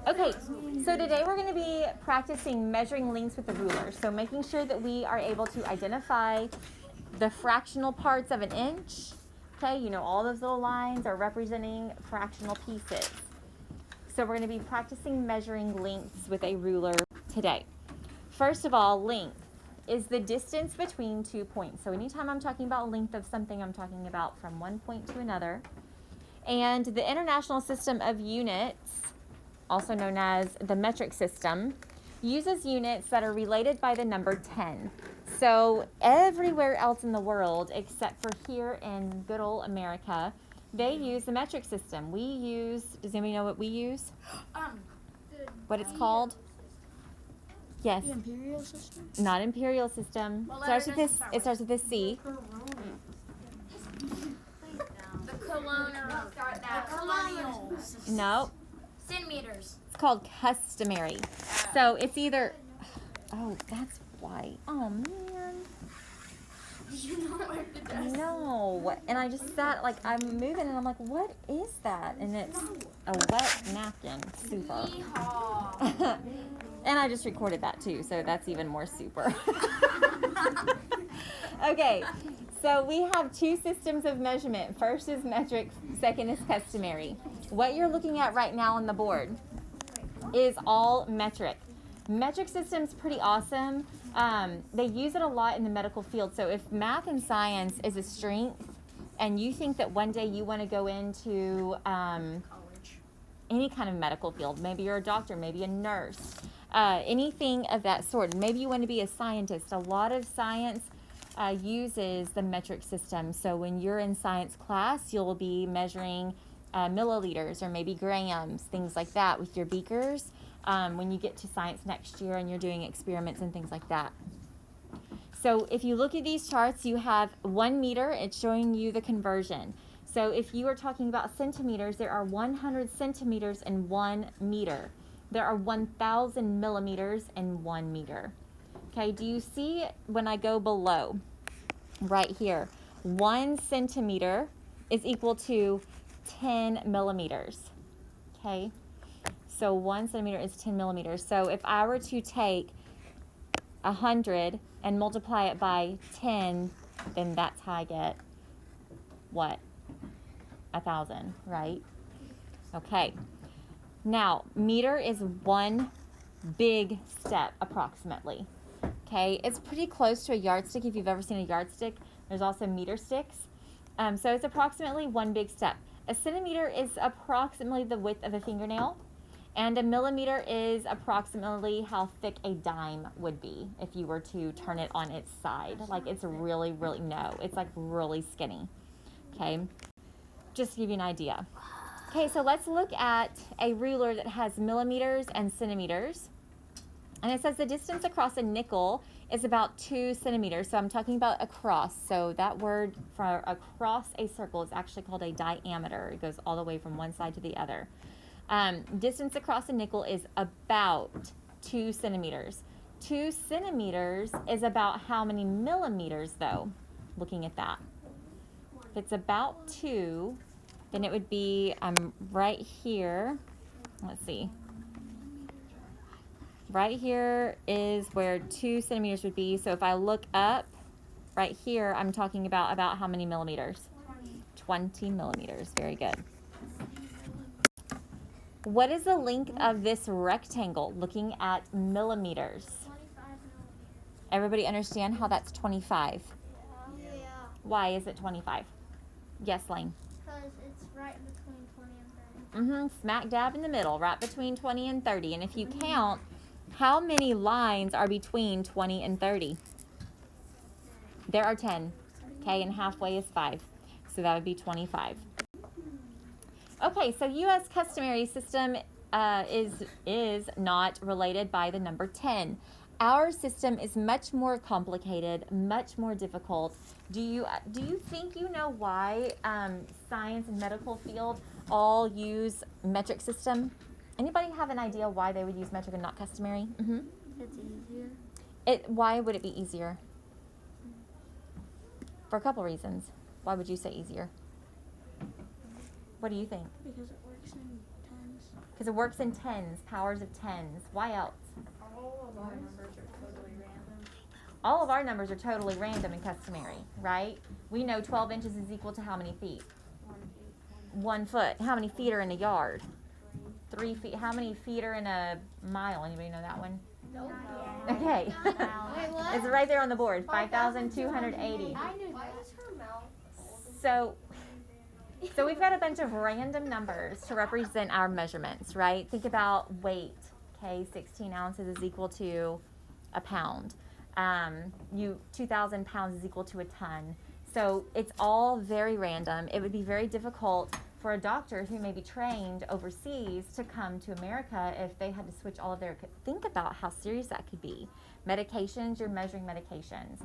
Okay, so today we're going to be practicing measuring lengths with the ruler. So making sure that we are able to identify the fractional parts of an inch. Okay, you know all those little lines are representing fractional pieces. So we're going to be practicing measuring lengths with a ruler today. First of all, length is the distance between 2 points. So anytime I'm talking about length of something, I'm talking about from one point to another. And the International System of Units, also known as the metric system, uses units that are related by the number 10. So everywhere else in the world, except for here in good old America, they use the metric system. We use, does anybody know what we use? What it's called? Yes. The imperial system? Not imperial system. Well, It starts with this C. The colonial system. No. Centimeters. It's called customary. So it's either, oh, that's why. Oh, man. You know what to do. No. And I just sat, like, I'm moving and I'm like, what is that? And it's a wet napkin. Super. Yeehaw. And I just recorded that too, so that's even more super. Okay, so we have two systems of measurement. First is metric, second is customary. What you're looking at right now on the board is all metric. Metric system's pretty awesome. They use it a lot in the medical field. So if math and science is a strength and you think that one day you want to go into any kind of medical field, maybe you're a doctor, maybe a nurse, anything of that sort. Maybe you want to be a scientist. A lot of science uses the metric system. So when you're in science class, you'll be measuring milliliters or maybe grams, things like that with your beakers when you get to science next year and you're doing experiments and things like that. So if you look at these charts, you have 1 meter. It's showing you the conversion. So if you are talking about centimeters, there are 100 centimeters in 1 meter. There are 1,000 millimeters in 1 meter. Okay, do you see when I go below, right here, 1 centimeter is equal to 10 millimeters. Okay, so 1 centimeter is 10 millimeters. So if I were to take 100 and multiply it by 10, then that's how I get what? 1,000, right? Okay. Now, meter is 1 big step, approximately. Okay, it's pretty close to a yardstick. If you've ever seen a yardstick, there's also meter sticks. So it's approximately 1 big step. A centimeter is approximately the width of a fingernail, and a millimeter is approximately how thick a dime would be if you were to turn it on its side. Like it's really, really, no, it's like really skinny. Okay, just to give you an idea. Okay, so let's look at a ruler that has millimeters and centimeters. And it says the distance across a nickel is about 2 centimeters. So I'm talking about across. So that word for across a circle is actually called a diameter. It goes all the way from one side to the other. Distance across a nickel is about 2 centimeters. 2 centimeters is about how many millimeters, though? Looking at that. If it's about 2, then it would be right here. Let's see. Right here is where 2 centimeters would be. So if I look up right here, I'm talking about how many millimeters? 20 millimeters. Very good. What is the length of this rectangle looking at millimeters? 25 millimeters. Everybody understand how that's 25? Yeah. Why is it 25? Yes, Lane. Because it's right between 20 and 30. Smack dab in the middle, right between 20 and 30. And if you count, how many lines are between 20 and 30? There are 10. Okay, and halfway is 5. So that would be 25. Okay, so U.S. customary system is not related by the number 10. Our system is much more complicated, much more difficult. Do you think you know why science and medical field all use metric system? Anybody have an idea why they would use metric and not customary? It's easier. Why would it be easier? For a couple reasons. Why would you say easier? What do you think? Because it works in tons. Because it works in tens, powers of tens. Why else? All of our numbers are totally random. All of our numbers are totally random and customary, right? We know 12 inches is equal to how many feet? 1 foot. How many feet are in a yard? 3 feet. How many feet are in a mile? Anybody know that one? Nope. Okay. Wait, what? It's right there on the board. 5,280. I knew that. Why is her mouth So we've got a bunch of random numbers to represent our measurements, right? Think about weight. Okay, 16 ounces is equal to a pound. 2,000 pounds is equal to a ton. So it's all very random. It would be very difficult for a doctor who may be trained overseas to come to America if they had to switch all of their. Think about how serious that could be. Medications, you're measuring medications.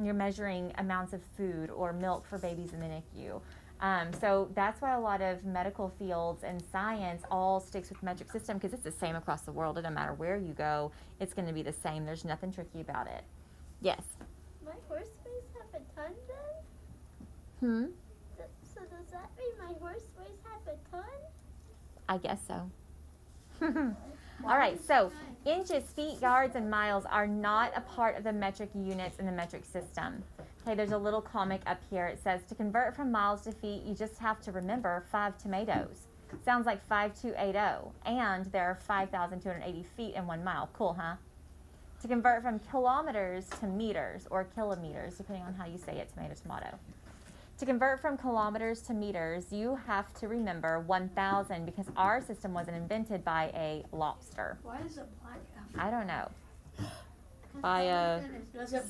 You're measuring amounts of food or milk for babies in the NICU. So that's why a lot of medical fields and science all sticks with metric system, because it's the same across the world. It doesn't matter where you go, it's going to be the same. There's nothing tricky about it. Yes? My horse weighs half a ton then? So does that mean my horse weighs half a ton? I guess so. All right, so inches, feet, yards, and miles are not a part of the metric units in the metric system. Okay, there's a little comic up here. It says, to convert from miles to feet, you just have to remember 5 tomatoes. Sounds like 5280. And there are 5,280 feet in 1 mile. Cool, huh? To convert from kilometers to meters, or kilometers, depending on how you say it, tomato. To convert from kilometers to meters, you have to remember 1,000, because our system wasn't invented by a lobster. Why is it black? I don't know. By a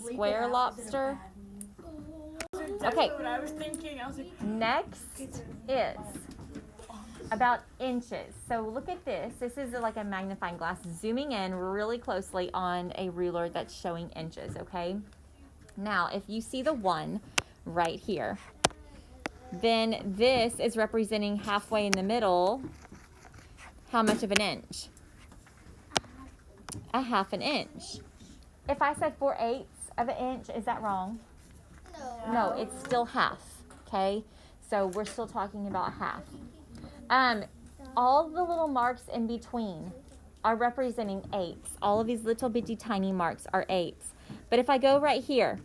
square lobster? Okay. What I was thinking. I was like, Next is about inches. So look at this. This is like a magnifying glass zooming in really closely on a ruler that's showing inches, okay? Now, if you see the 1 right here, then this is representing halfway in the middle. How much of an inch? A half an inch. If I said 4/8 of an inch, is that wrong? No, it's still half, okay? So we're still talking about half. All the little marks in between are representing 8ths. All of these little bitty tiny marks are 8ths. But if I go right here,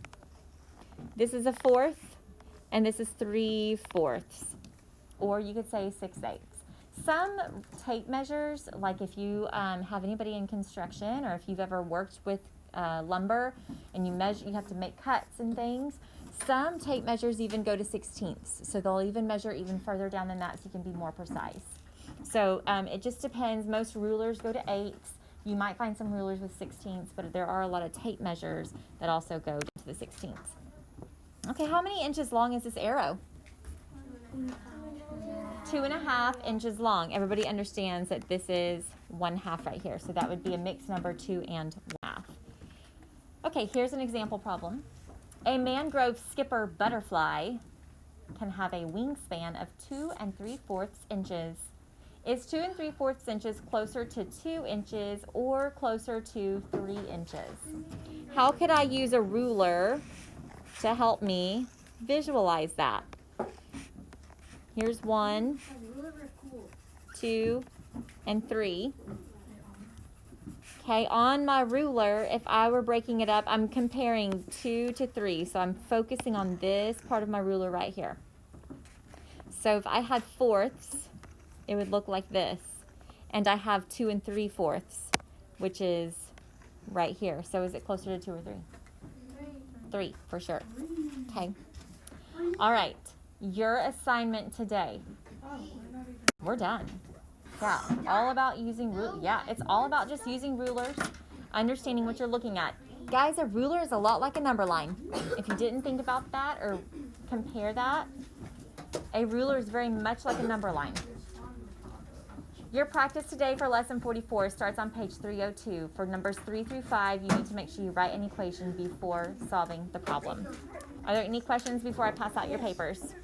this is a 1/4, and this is 3/4, or you could say 6/8. Some tape measures, like if you have anybody in construction, or if you've ever worked with lumber and you measure, you have to make cuts and things. Some tape measures even go to 16ths, so they'll even measure even further down than that, so you can be more precise. So it just depends. Most rulers go to 8ths. You might find some rulers with 16ths, but there are a lot of tape measures that also go to the 16ths. Okay, how many inches long is this arrow? 2.5 inches long. Everybody understands that this is 1/2 right here, so that would be a mixed number, 2 and 1/2. Okay, here's an example problem. A mangrove skipper butterfly can have a wingspan of 2 3/4 inches. Is 2 3/4 inches closer to 2 inches or closer to 3 inches? How could I use a ruler to help me visualize that? Here's 1, 2, and 3. Okay, on my ruler, if I were breaking it up, I'm comparing 2 to 3. So I'm focusing on this part of my ruler right here. So if I had 4ths, it would look like this. And I have 2 3/4, which is right here. So is it closer to 2 or 3? 3, for sure. Okay. All right. Your assignment today. We're done. Yeah, all about using rulers. Yeah, it's all about just using rulers, understanding what you're looking at. Guys, a ruler is a lot like a number line. If you didn't think about that or compare that, a ruler is very much like a number line. Your practice today for lesson 44 starts on page 302. For numbers 3 through 5, you need to make sure you write an equation before solving the problem. Are there any questions before I pass out your papers?